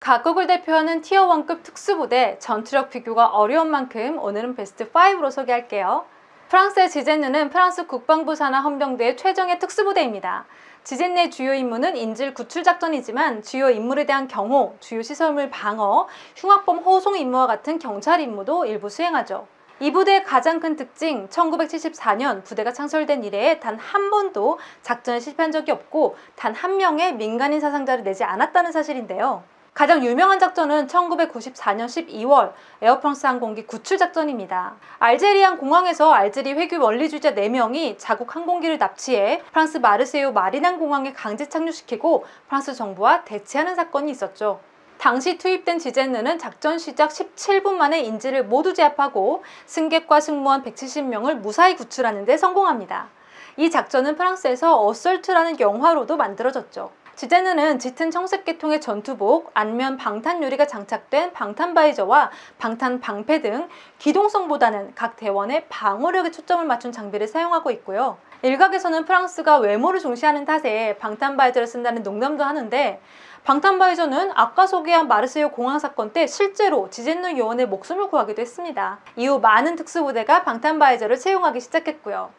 각국을 대표하는 티어 1급 특수부대, 전투력 비교가 어려운 만큼 오늘은 베스트 5로 소개할게요. 프랑스의 지젠느는 프랑스 국방부 산하 헌병대의 최정예 특수부대입니다. 지젠느의 주요 임무는 인질 구출 작전이지만 주요 인물에 대한 경호, 주요 시설물 방어, 흉악범 호송 임무와 같은 경찰 임무도 일부 수행하죠. 이 부대의 가장 큰 특징, 1974년 부대가 창설된 이래에 단 한 번도 작전에 실패한 적이 없고 단 한 명의 민간인 사상자를 내지 않았다는 사실인데요. 가장 유명한 작전은 1994년 12월 에어프랑스 항공기 구출 작전입니다. 알제리안 공항에서 알제리 회귀 원리주의자 4명이 자국 항공기를 납치해 프랑스 마르세유 마리난 공항에 강제 착륙시키고 프랑스 정부와 대치하는 사건이 있었죠. 당시 투입된 지젠느는 작전 시작 17분 만에 인질을 모두 제압하고 승객과 승무원 170명을 무사히 구출하는 데 성공합니다. 이 작전은 프랑스에서 어설트라는 영화로도 만들어졌죠. 지젠느는 짙은 청색 계통의 전투복, 안면 방탄 유리가 장착된 방탄 바이저와 방탄 방패 등 기동성보다는 각 대원의 방어력에 초점을 맞춘 장비를 사용하고 있고요. 일각에서는 프랑스가 외모를 중시하는 탓에 방탄 바이저를 쓴다는 농담도 하는데, 방탄 바이저는 아까 소개한 마르세유 공항 사건 때 실제로 지젠느 요원의 목숨을 구하기도 했습니다. 이후 많은 특수부대가 방탄 바이저를 채용하기 시작했고요.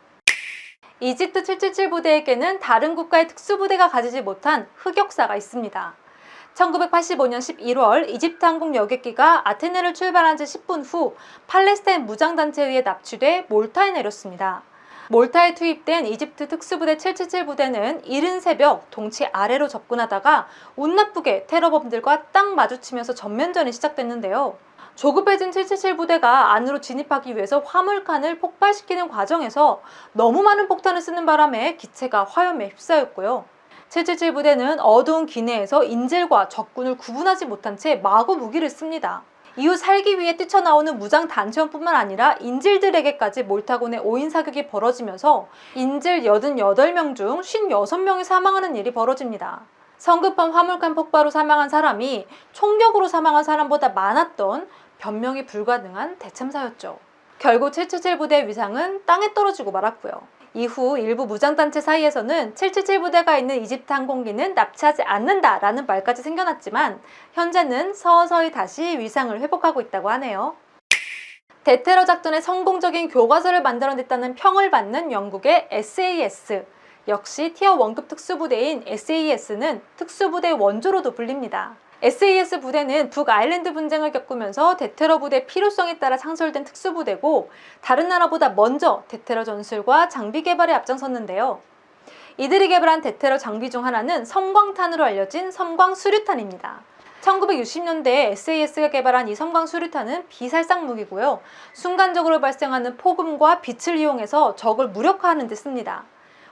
이집트 777 부대에게는 다른 국가의 특수부대가 가지지 못한 흑역사가 있습니다. 1985년 11월 이집트 항공 여객기가 아테네를 출발한 지 10분 후 팔레스타인 무장단체에 의해 납치돼 몰타에 내렸습니다. 몰타에 투입된 이집트 특수부대 777 부대는 이른 새벽 동치 아래로 접근하다가 운 나쁘게 테러범들과 딱 마주치면서 전면전이 시작됐는데요. 조급해진 777 부대가 안으로 진입하기 위해서 화물칸을 폭발시키는 과정에서 너무 많은 폭탄을 쓰는 바람에 기체가 화염에 휩싸였고요. 777 부대는 어두운 기내에서 인질과 적군을 구분하지 못한 채 마구 무기를 씁니다. 이후 살기 위해 뛰쳐나오는 무장 단체원뿐만 아니라 인질들에게까지 몰타군의 5인 사격이 벌어지면서 인질 88명 중 56명이 사망하는 일이 벌어집니다. 성급한 화물칸 폭발로 사망한 사람이 총격으로 사망한 사람보다 많았던 변명이 불가능한 대참사였죠. 결국 777 부대의 위상은 땅에 떨어지고 말았고요. 이후 일부 무장단체 사이에서는 777 부대가 있는 이집트 항공기는 납치하지 않는다라는 말까지 생겨났지만 현재는 서서히 다시 위상을 회복하고 있다고 하네요. 대테러 작전의 성공적인 교과서를 만들어냈다는 평을 받는 영국의 SAS, 역시 티어 1급 특수부대인 SAS는 특수부대의 원조로도 불립니다. SAS 부대는 북아일랜드 분쟁을 겪으면서 대테러 부대의 필요성에 따라 창설된 특수부대고 다른 나라보다 먼저 대테러 전술과 장비 개발에 앞장섰는데요. 이들이 개발한 대테러 장비 중 하나는 섬광탄으로 알려진 섬광수류탄입니다. 1960년대에 SAS가 개발한 이 섬광수류탄은 비살상 무기고요. 순간적으로 발생하는 폭음과 빛을 이용해서 적을 무력화하는 데 씁니다.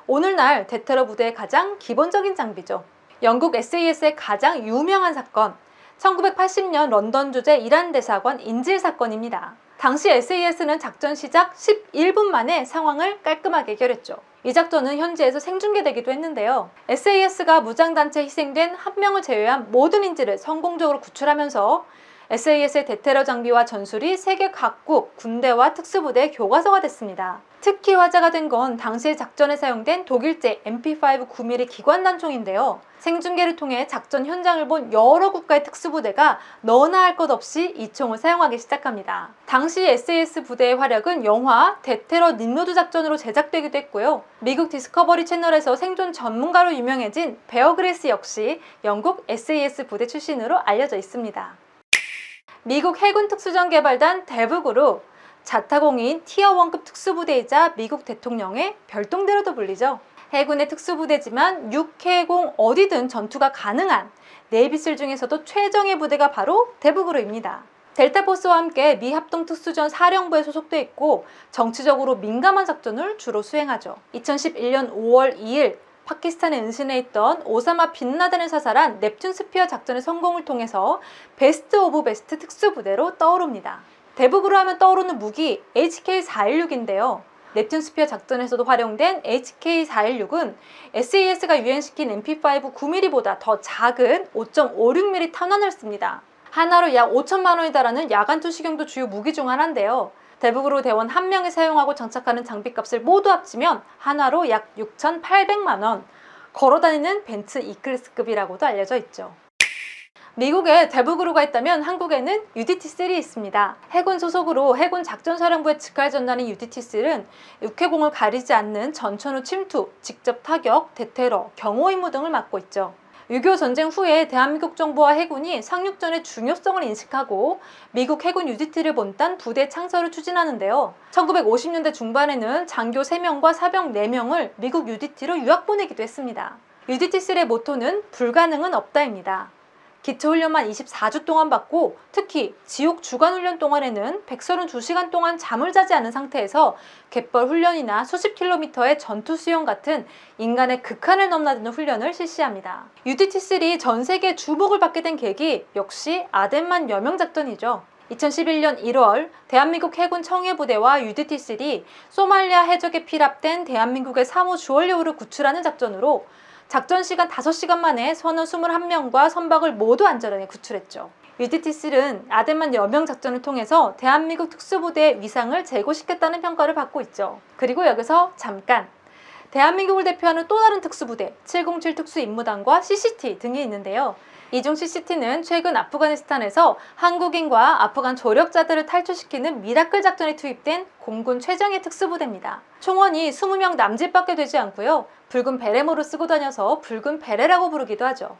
오늘날 대테러 부대의 가장 기본적인 장비죠. 영국 SAS의 가장 유명한 사건, 1980년 런던 주재 이란 대사관 인질 사건입니다. 당시 SAS는 작전 시작 11분 만에 상황을 깔끔하게 해결했죠. 이 작전은 현지에서 생중계되기도 했는데요. SAS가 무장단체에 희생된 한 명을 제외한 모든 인질을 성공적으로 구출하면서 SAS의 대테러 장비와 전술이 세계 각국 군대와 특수부대의 교과서가 됐습니다. 특히 화제가 된 건 당시의 작전에 사용된 독일제 MP5 9mm 기관단총인데요. 생중계를 통해 작전 현장을 본 여러 국가의 특수부대가 너나 할 것 없이 이 총을 사용하기 시작합니다. 당시 SAS 부대의 활약은 영화 대테러 nimrod 작전으로 제작되기도 했고요. 미국 디스커버리 채널에서 생존 전문가로 유명해진 베어 그릴스 역시 영국 SAS 부대 출신으로 알려져 있습니다. 미국 해군 특수전 개발단 데브그룹, 자타공인 티어 1급 특수부대이자 미국 대통령의 별동대로도 불리죠. 해군의 특수부대지만 육해공 어디든 전투가 가능한 네이비슬 중에서도 최정예 부대가 바로 데브그룹입니다. 델타포스와 함께 미 합동특수전 사령부에 소속돼 있고 정치적으로 민감한 작전을 주로 수행하죠. 2011년 5월 2일 파키스탄에 은신해 있던 오사마 빈라덴을 사살한 넵튠 스피어 작전의 성공을 통해서 베스트 오브 베스트 특수부대로 떠오릅니다. 데브그룹 하면 떠오르는 무기 HK-416인데요. 넵튠 스피어 작전에서도 활용된 HK-416은 SAS가 유행시킨 MP5 9mm보다 더 작은 5.56mm 탄환을 씁니다. 하나로 약 5천만 원에 달하는 야간 투시경도 주요 무기 중 하나인데요. 데브그룹 대원 한 명이 사용하고 장착하는 장비값을 모두 합치면 하나로 약 6,800만 원, 걸어다니는 벤츠 E클래스급이라고도 알려져 있죠. 미국에 대북으로가 있다면 한국에는 UDT-3이 있습니다. 해군 소속으로 해군 작전사령부에 직할 전단인 UDT-3는 육해공을 가리지 않는 전천후 침투, 직접 타격, 대테러, 경호 임무 등을 맡고 있죠. 6.25 전쟁 후에 대한민국 정부와 해군이 상륙전의 중요성을 인식하고 미국 해군 UDT를 본딴 부대 창설을 추진하는데요. 1950년대 중반에는 장교 3명과 사병 4명을 미국 UDT로 유학 보내기도 했습니다. UDT-3의 모토는 불가능은 없다입니다. 기초훈련만 24주 동안 받고 특히 지옥 주간훈련 동안에는 132시간 동안 잠을 자지 않은 상태에서 갯벌 훈련이나 수십 킬로미터의 전투 수영 같은 인간의 극한을 넘나드는 훈련을 실시합니다. UDT-3 전 세계 주목을 받게 된 계기 역시 아덴만 여명 작전이죠. 2011년 1월 대한민국 해군 청해부대와 UDT-3 소말리아 해적에 피랍된 대한민국의 3호 주원료를 구출하는 작전으로 작전 시간 5시간 만에 선원 21명과 선박을 모두 안전하게 구출했죠. UDT-3는 아덴만 여명 작전을 통해서 대한민국 특수부대의 위상을 제고시켰다는 평가를 받고 있죠. 그리고 여기서 잠깐! 대한민국을 대표하는 또 다른 특수부대 707 특수임무단과 CCT 등이 있는데요. 이 중 CCT는 최근 아프가니스탄에서 한국인과 아프간 조력자들을 탈출시키는 미라클 작전에 투입된 공군 최정예 특수부대입니다. 총원이 20명 남짓밖에 되지 않고요. 붉은 베레모를 쓰고 다녀서 붉은 베레라고 부르기도 하죠.